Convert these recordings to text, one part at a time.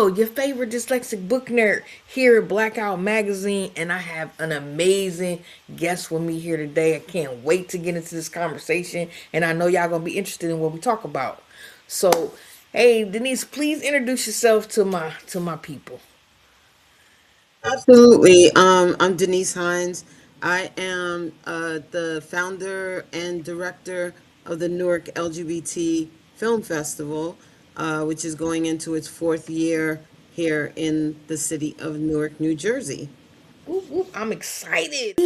Yo, your favorite dyslexic book nerd here at Blackout Magazine, and I have an amazing guest with me here today. I can't wait to get into this conversation, and I know y'all gonna be interested in what we talk about. So, hey, Denise, please introduce yourself to my people. Absolutely. I'm Denise Hinds. I am the founder and director of the Newark LGBT Film Festival, which is going into its fourth year here in the city of Newark, New Jersey. Whoop, whoop, I'm excited.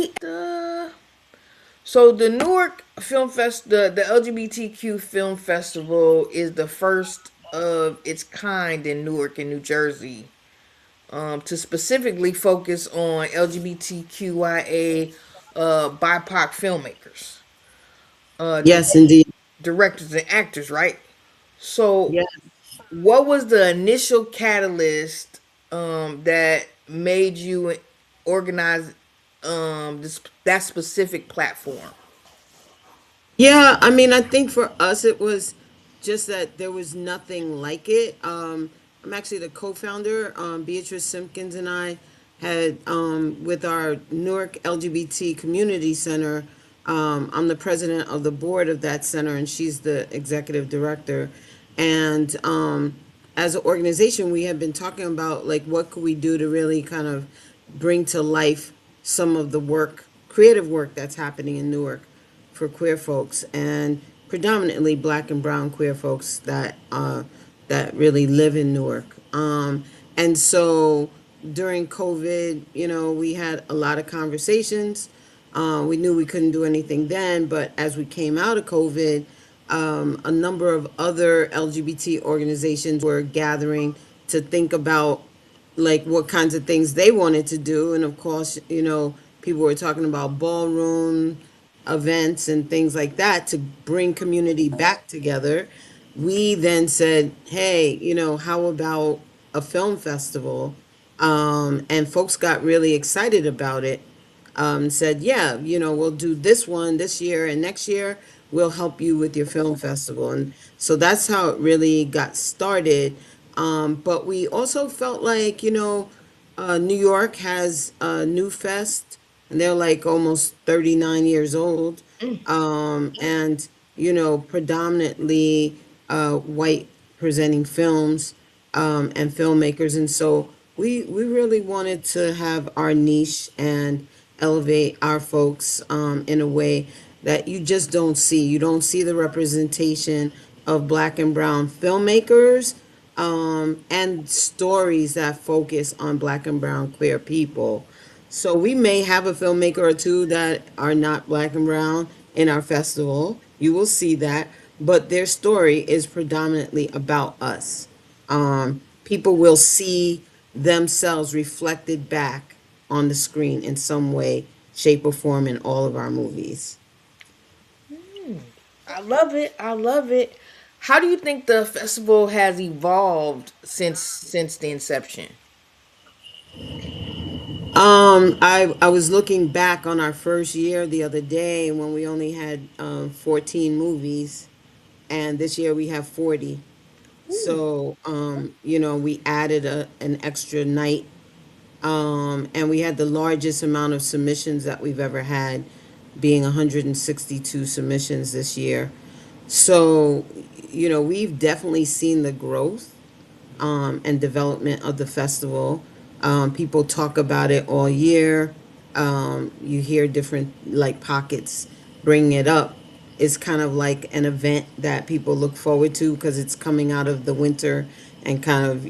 So the Newark Film Fest, the LGBTQ Film Festival is the first of its kind in Newark in New Jersey. To specifically focus on LGBTQIA BIPOC filmmakers, Yes, indeed. directors, and actors, right? So, Yeah. what was the initial catalyst that made you organize that specific platform? Yeah, I mean, I think for us it was just that there was nothing like it. I'm actually the co-founder. Beatrice Simpkins and I had with our Newark LGBT Community Center. I'm the president of the board of that center, and she's the executive director. And as an organization, we have been talking about like what could we do to really kind of bring to life some of the work, creative work that's happening in Newark for queer folks, and predominantly Black and Brown queer folks that really live in Newark. And so during COVID, we had a lot of conversations. We knew we couldn't do anything then, but as we came out of COVID, a number of other LGBT organizations were gathering to think about like what kinds of things they wanted to do. And of course, people were talking about ballroom events and things like that to bring community back together. We then said, hey, how about a film festival? And folks got really excited about it. Said, yeah, we'll do this one this year, and next year we'll help you with your film festival. And so that's how it really got started. But we also felt like, New York has a New Fest, and they're like almost 39 years old. And, predominantly white presenting films and filmmakers. And so we really wanted to have our niche and elevate our folks in a way that you just don't see. You don't see the representation of Black and Brown filmmakers and stories that focus on Black and Brown queer people. So we may have a filmmaker or two that are not Black and Brown in our festival. You will see that, but their story is predominantly about us. People will see themselves reflected back on the screen in some way, shape, or form in all of our movies. I love it. I love it. How do you think the festival has evolved since the inception? I was looking back on our first year the other day when we only had 14 movies, and this year we have 40. Ooh. So, we added an extra night, and we had the largest amount of submissions that we've ever had, being 162 submissions this year. So, we've definitely seen the growth and development of the festival. People talk about it all year. You hear different like pockets bringing it up. It's kind of like an event that people look forward to because it's coming out of the winter and kind of,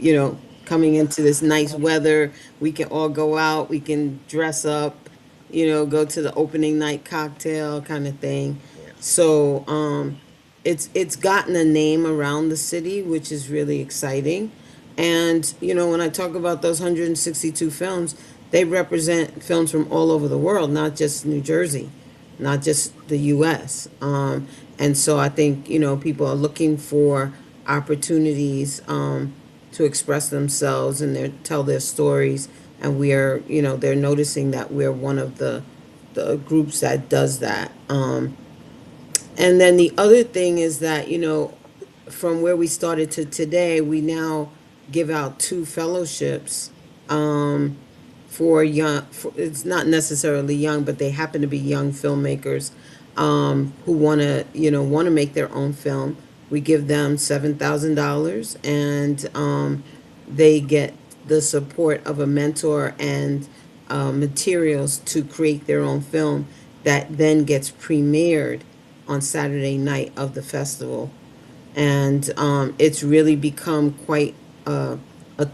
coming into this nice weather. We can all go out, we can dress up, go to the opening night cocktail kind of thing. Yeah. So it's gotten a name around the city, which is really exciting. And when I talk about those 162 films, they represent films from all over the world, not just New Jersey, not just the U.S. And so I think people are looking for opportunities to express themselves and tell their stories, and they're noticing that we're one of the groups that does that. And then the other thing is that, from where we started to today, we now give out two fellowships for young. It's not necessarily young, but they happen to be young filmmakers who want to make their own film. We give them $7,000, and they get the support of a mentor and materials to create their own film that then gets premiered on Saturday night of the festival. And it's really become quite a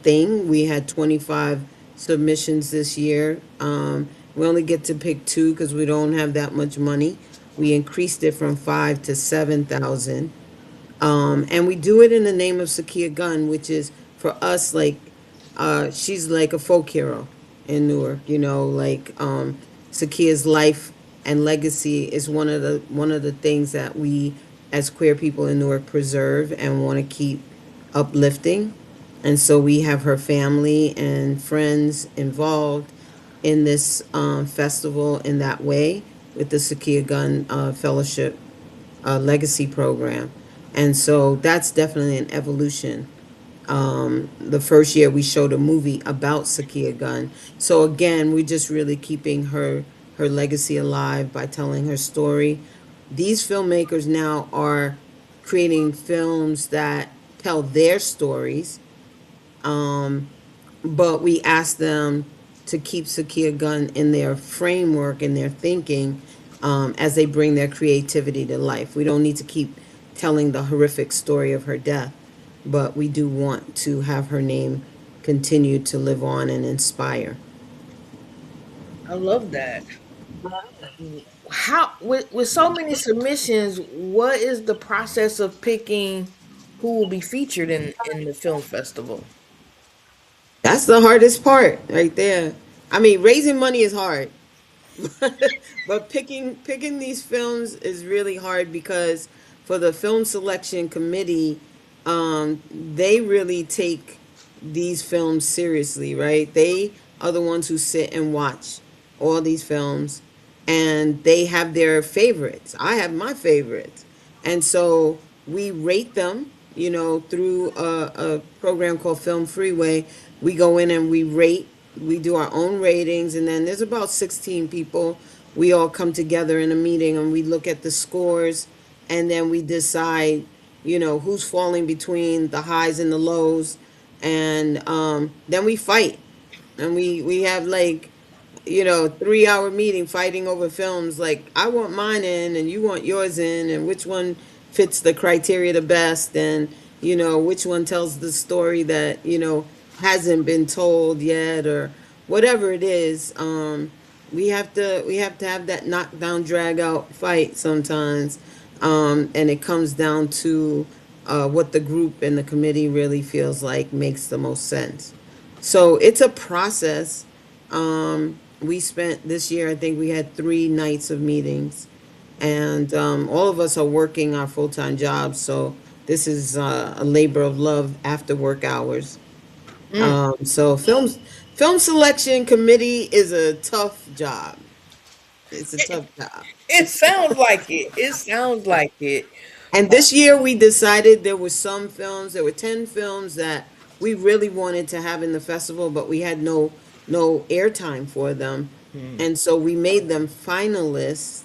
thing. We had 25 submissions this year. We only get to pick two because we don't have that much money. We increased it from 5 to 7,000. And we do it in the name of Sakia Gunn, which is for us like she's like a folk hero in Newark. Sakia's life and legacy is one of the things that we as queer people in Newark preserve and want to keep uplifting. And so we have her family and friends involved in this festival in that way with the Sakia Gunn Fellowship Legacy Program. And so that's definitely an evolution. The first year we showed a movie about Sakia Gunn. So again, we're just really keeping her legacy alive by telling her story. These filmmakers now are creating films that tell their stories, but we ask them to keep Sakia Gunn in their framework and their thinking as they bring their creativity to life. We don't need to keep telling the horrific story of her death, but we do want to have her name continue to live on and inspire. I love that. How with so many submissions, what is the process of picking who will be featured in the film festival? That's the hardest part right there. I mean, raising money is hard. But picking these films is really hard because for the film selection committee, they really take these films seriously, right? They are the ones who sit and watch all these films, and they have their favorites. I have my favorites, and so we rate them. Through a program called Film Freeway, we go in and we rate. We do our own ratings, and then there's about 16 people. We all come together in a meeting and we look at the scores, and then we decide, who's falling between the highs and the lows, and then we fight, and we have like 3-hour meeting fighting over films. Like, I want mine in and you want yours in, and which one fits the criteria the best, and which one tells the story that hasn't been told yet, or whatever it is. We have to have that knockdown drag out fight sometimes, and it comes down to what the group and the committee really feels like makes the most sense. So it's a process. We spent this year, I think we had 3 nights of meetings, and all of us are working our full time jobs. So this is a labor of love after work hours. Mm. So film selection committee is a tough job. It's a tough job. It sounds like it. It sounds like it. And this year we decided there were some films, there were 10 films that we really wanted to have in the festival, but we had no airtime for them. Hmm. And so we made them finalists,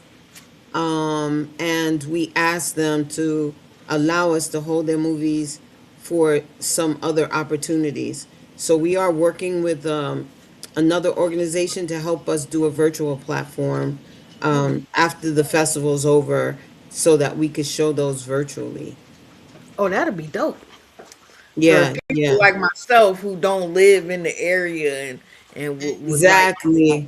and we asked them to allow us to hold their movies for some other opportunities. So we are working with another organization to help us do a virtual platform after the festival's over so that we could show those virtually. Oh, that'd be dope for Yeah, people yeah, like myself who don't live in the area and would like. exactly,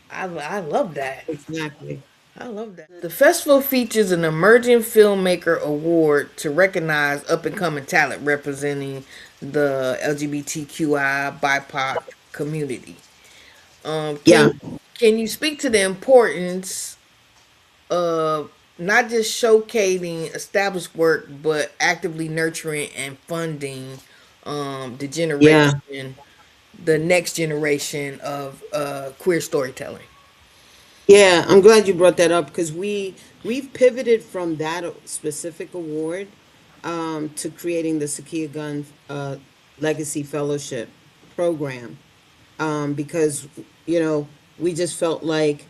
I love that. exactly. I love that. The festival features an Emerging Filmmaker Award to recognize up and coming talent representing the LGBTQI BIPOC community. Um, Yeah, can can you speak to the importance of not just showcasing established work, but actively nurturing and funding the yeah. generation, the next generation of queer storytelling? Yeah, I'm glad you brought that up because we've pivoted from that specific award to creating the Sakia Gunn Legacy Fellowship program, because you know we just felt like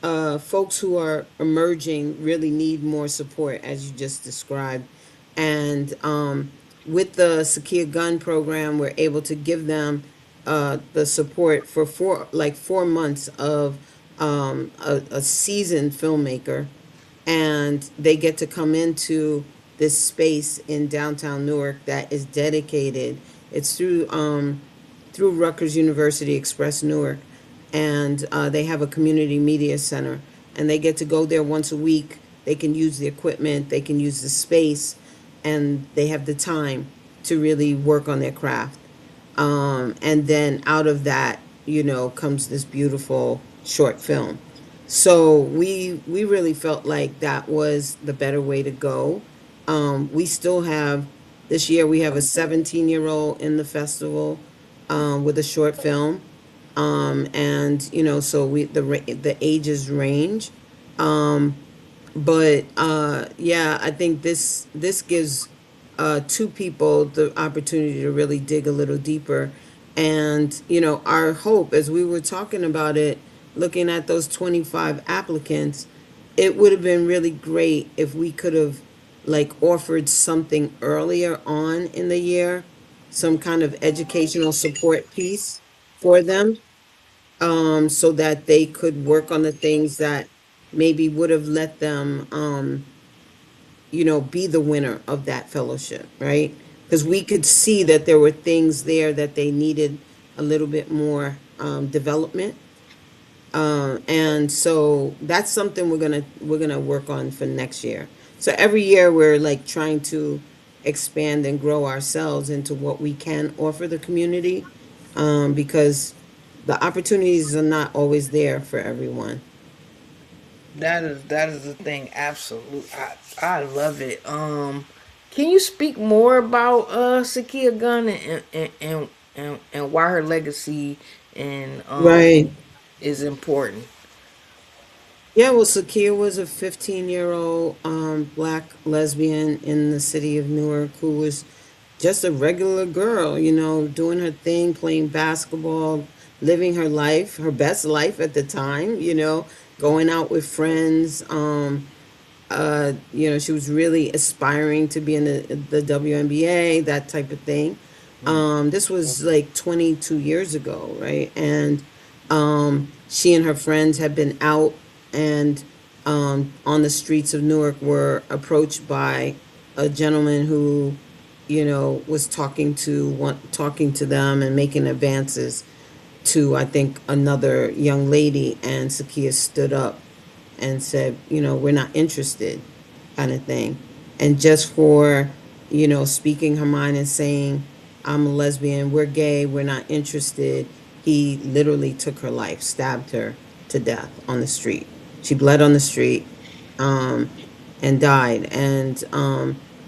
folks who are emerging really need more support, as you just described. And with the Sakia Gun program, we're able to give them the support for 4 months of a seasoned filmmaker, and they get to come into this space in downtown Newark that is dedicated. It's through Rutgers University Express Newark, and they have a community media center, and they get to go there once a week. They can use the equipment, they can use the space, and they have the time to really work on their craft. And then out of that, comes this beautiful short film. So we really felt like that was the better way to go. We still have this year we have a 17-year-old in the festival with a short film, and so the ages range. But yeah, I think this gives two people the opportunity to really dig a little deeper. And our hope, as we were talking about it, looking at those 25 applicants, it would have been really great if we could have like offered something earlier on in the year, some kind of educational support piece for them, so that they could work on the things that maybe would have let them, be the winner of that fellowship, right? Because we could see that there were things there that they needed a little bit more development. And so that's something we're gonna work on for next year. So every year we're like trying to expand and grow ourselves into what we can offer the community, because the opportunities are not always there for everyone. That is the thing. Absolute. I love it. Can you speak more about Sakia Gunn and why her legacy and Right. is important? Yeah, well, Sakia was a 15-year-old black lesbian in the city of Newark who was just a regular girl, doing her thing, playing basketball, living her life, her best life at the time, going out with friends. She was really aspiring to be in the WNBA, that type of thing. This was like 22 years ago, right? And she and her friends had been out and on the streets of Newark were approached by a gentleman who, was talking to them and making advances to, I think, another young lady. And Sakia stood up and said, we're not interested, kind of thing. And just for, speaking her mind and saying, I'm a lesbian, we're gay, we're not interested, he literally took her life, stabbed her to death on the street. She bled on the street, um, and died. And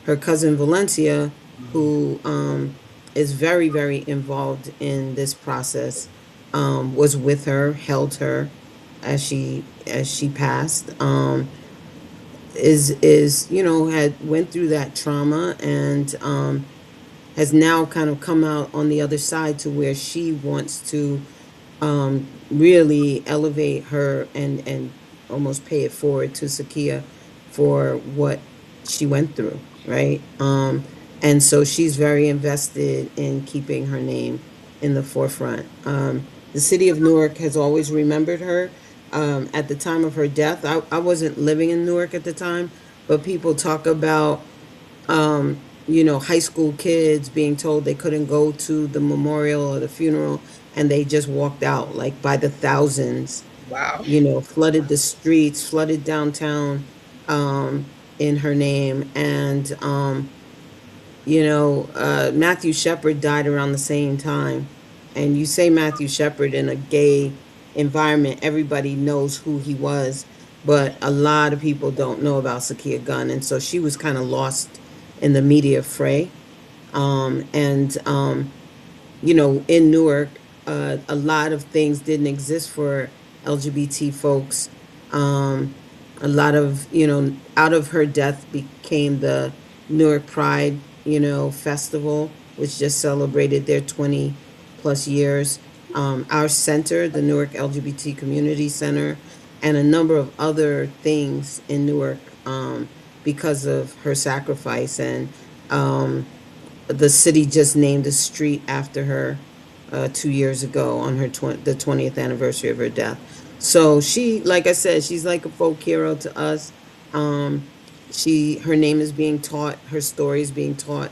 her cousin Valencia, who is very, very involved in this process, was with her, held her as she passed. Is had went through that trauma, and has now kind of come out on the other side to where she wants to really elevate her and almost pay it forward to Sakia for what she went through, right? And so she's very invested in keeping her name in the forefront. The city of Newark has always remembered her. At the time of her death, I wasn't living in Newark at the time, but people talk about high school kids being told they couldn't go to the memorial or the funeral, and they just walked out like by the thousands, Wow. flooded the streets, flooded downtown, in her name. And Matthew Shepard died around the same time. And you say Matthew Shepard in a gay environment, everybody knows who he was, but a lot of people don't know about Sakia Gunn. And so she was kind of lost in the media fray. And in Newark, a lot of things didn't exist for LGBT folks. A lot of, out of her death became the Newark Pride, festival. which just celebrated their 20 plus years. Our center, the Newark LGBT Community Center, and a number of other things in Newark, because of her sacrifice. And um, the city just named a street after her 2 years ago on the 20th anniversary of her death. So she, like I said, she's like a folk hero to us. Um, her name is being taught, her story is being taught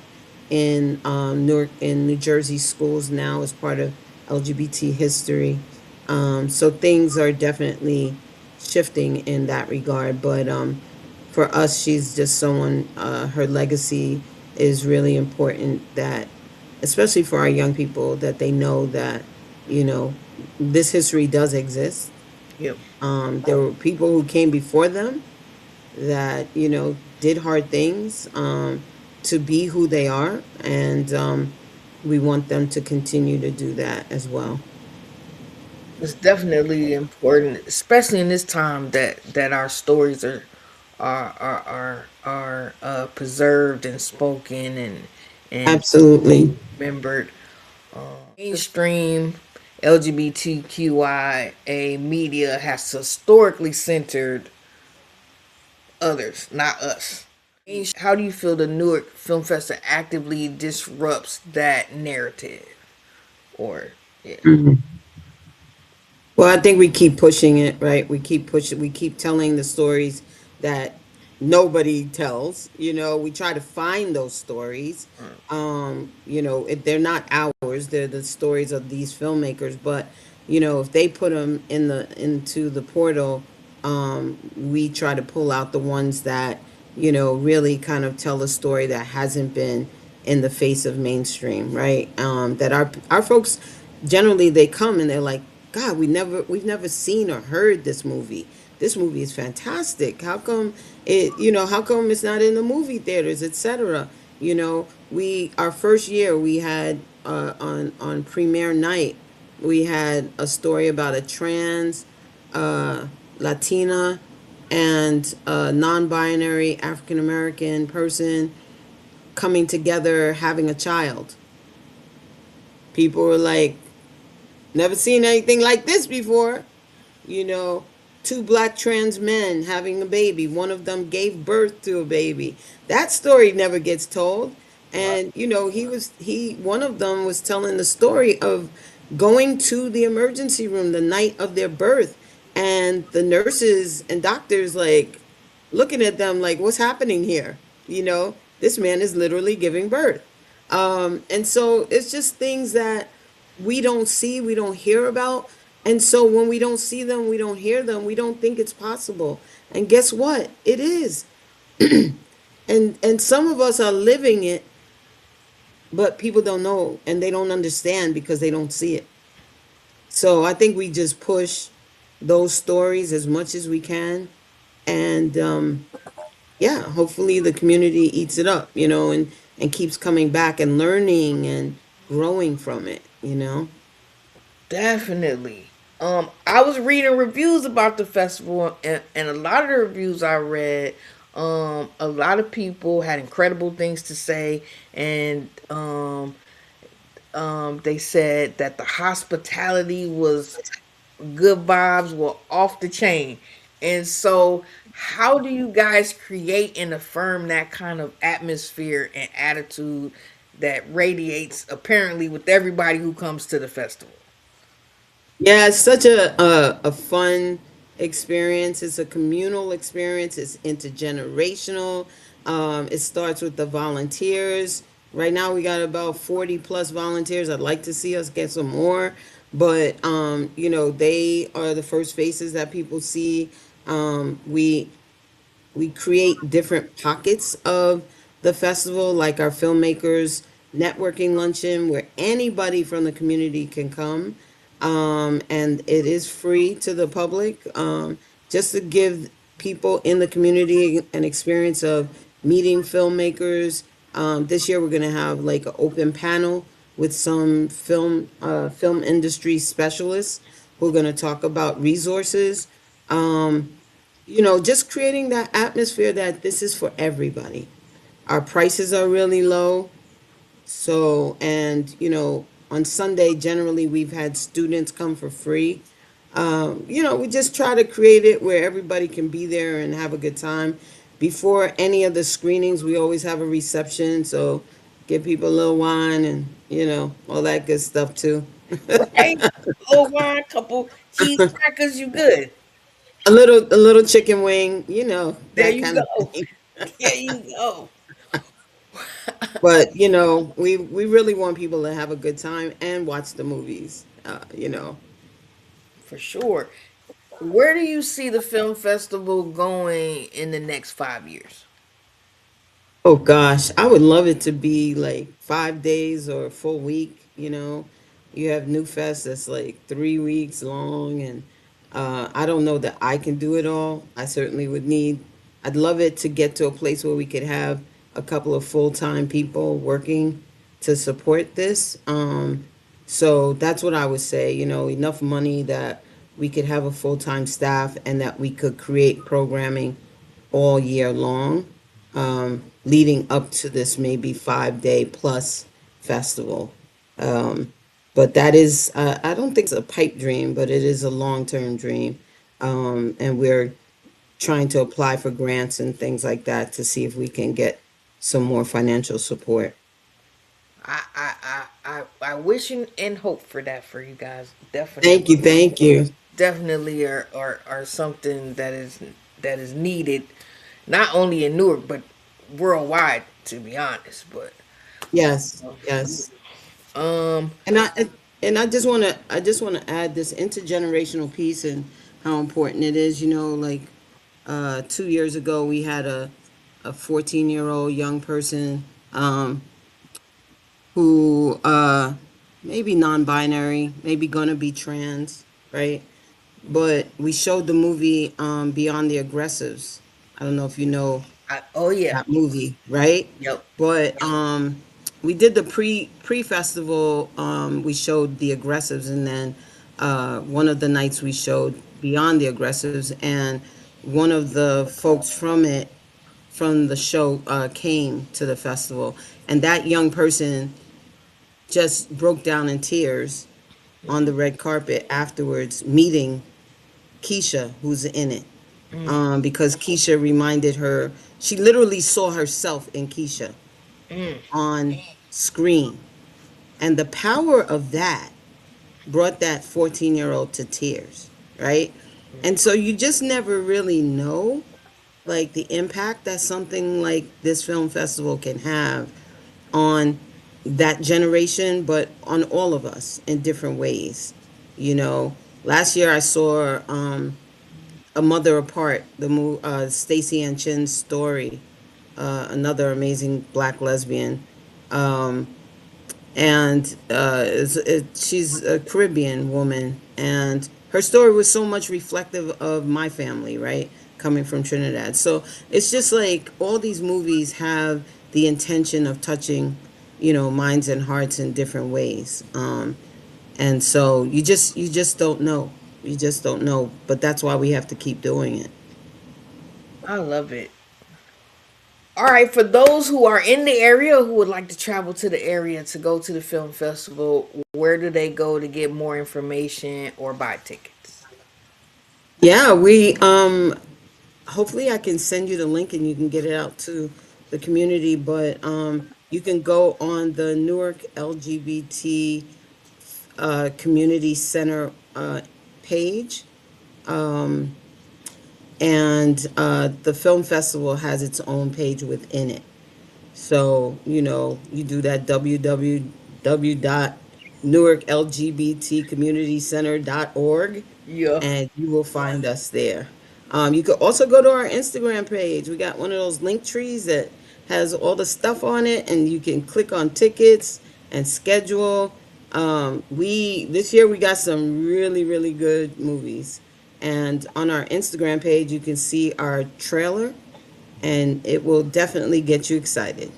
in Newark, in New Jersey schools now as part of LGBT history. So things are definitely shifting in that regard. But for us, she's just someone. Her legacy is really important. That, especially for our young people, that they know that, you know, this history does exist. Yep. There were people who came before them that, did hard things, to be who they are, and we want them to continue to do that as well. It's definitely important, especially in this time that our stories preserved and spoken and Absolutely. remembered. Mainstream LGBTQIA media has historically centered others, not us. How do you feel the Newark Film Festival actively disrupts that narrative? Or yeah, Well, I think we keep pushing it, right? We keep telling the stories that nobody tells. We try to find those stories. They're not ours, they're the stories of these filmmakers, but if they put them into the portal, we try to pull out the ones that, really kind of tell a story that hasn't been in the face of mainstream, right? That our folks, generally, they come and they're like, God, we've never seen or heard this movie. This movie is fantastic. How come it's not in the movie theaters, etc. We our first year we had, on premiere night, we had a story about a trans, uh, Latina, and a non-binary African American person coming together having a child. People were like, never seen anything like this before. you know, Two black trans men having a baby. One of them gave birth to a baby. That story never gets told. right. And one of them was telling the story of going to the emergency room the night of their birth, and the nurses and doctors like looking at them like, what's happening here? This man is literally giving birth. And so it's just things that we don't see, we don't hear about. And so when we don't see them, we don't hear them, we don't think it's possible. And guess what? It is. And some of us are living it, but people don't know and they don't understand because they don't see it. So I think we just push those stories as much as we can. And yeah, hopefully the community eats it up, and keeps coming back and learning and growing from it. Definitely. I was reading reviews about the festival, and a lot of the reviews I read, a lot of people had incredible things to say, and they said that the hospitality was good, vibes were off the chain. And so, how do you guys create and affirm that kind of atmosphere and attitude that radiates apparently with everybody who comes to the festival? Yeah, it's such a fun experience. It's a communal experience. It's intergenerational. It starts with the volunteers. Right now, we got about 40 plus volunteers. I'd like to see us get some more, but they are the first faces that people see. We create different pockets of the festival, like our filmmakers networking luncheon, where anybody from the community can come, and it is free to the public, just to give people in the community an experience of meeting filmmakers. This year, we're going to have like an open panel with some film industry specialists who are going to talk about resources. Just creating that atmosphere that this is for everybody. Our prices are really low. So, and on Sunday, generally we've had students come for free. We just try to create it where everybody can be there and have a good time. Before any of the screenings, we always have a reception. So, give people a little wine and, all that good stuff too. Right? A little wine, couple cheese crackers, you good. A little chicken wing, There that you kind of go. thing. There you go. But, we really want people to have a good time and watch the movies. For sure. Where do you see the film festival going in the next 5 years? Oh gosh, I would love it to be like 5 days or a full week. You have New Fest that's like 3 weeks long, and I don't know that I can do it all. I certainly would need. I'd love it to get to a place where we could have a couple of full-time people working to support this. So that's what I would say. Enough money that we could have a full-time staff and that we could create programming all year long, leading up to this maybe 5 day plus festival. Um, but that is, I don't think it's a pipe dream, but it is a long term dream. And we're trying to apply for grants and things like that to see if we can get some more financial support. I wish and hope for that for you guys. Definitely, Thank you. Thank you. definitely are something that is needed, not only in Newark but worldwide. To be honest, but Yes. Yes. um, And I just want to add this intergenerational piece and how important it is. Like 2 years ago, we had a 14-year-old young person, who maybe non-binary, maybe gonna be trans, right? But we showed the movie Beyond the Aggressives. I don't know if you know oh yeah, that movie, right? yep. But we did the pre festival. We showed the aggressives, and then one of the nights we showed Beyond the Aggressives, and one of the folks from the show came to the festival, and that young person just broke down in tears on the red carpet afterwards, meeting Keisha, who's in it, Mm, because Keisha reminded her, she literally saw herself in Keisha mm. on screen. And the power of that brought that 14-year-old to tears, right? And so you just never really know, like, the impact that something like this film festival can have on that generation, but on all of us in different ways. Last year I saw A Mother Apart, Stacey and Chin's story, another amazing black lesbian. Um, and she's a Caribbean woman, and her story was so much reflective of my family, right? Coming from Trinidad. So it's just like all these movies have the intention of touching, minds and hearts in different ways. And so you just don't know. You just don't know. But that's why we have to keep doing it. I love it. All right, for those who are in the area who would like to travel to the area to go to the film festival, where do they go to get more information or buy tickets? Yeah, we hopefully I can send you the link and you can get it out to the community, but you can go on the Newark LGBT Community Center page, and the film festival has its own page within it. So, you do that www.newarklgbtcommunitycenter.org, Yeah. and you will find us there. You could also go to our Instagram page. We got one of those link trees that has all the stuff on it, and you can click on tickets and schedule. We this year we got some really, really good movies, and on our Instagram page you can see our trailer, and it will definitely get you excited.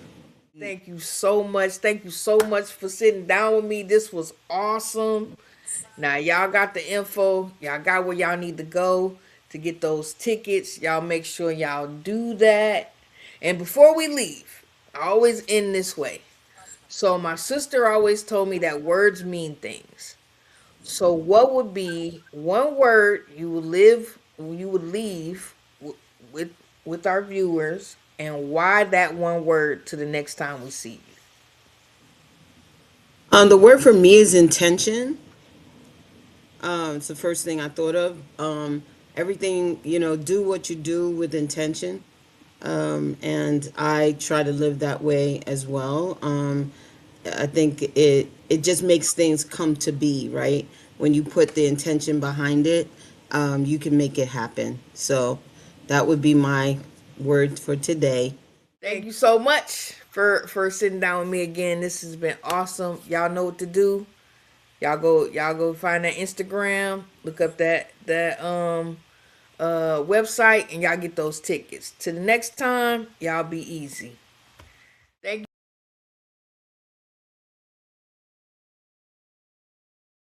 Thank you so much. Thank you so much for sitting down with me. This was awesome. Now, y'all got the info. Y'all got where y'all need to go to get those tickets. Y'all make sure y'all do that. And before we leave, I always end this way. So my sister always told me that words mean things. So what would be one word you would leave with with our viewers, and why that one word to the next time we see you? The word for me is intention. It's the first thing I thought of. Everything, do what you do with intention. And I try to live that way as well. I think it just makes things come to be, right? When you put the intention behind it, you can make it happen. So that would be my word for today. Thank you so much for sitting down with me again. This has been awesome. Y'all know what to do. Y'all go find that Instagram, look up that website, and y'all get those tickets. Till the next time, y'all be easy.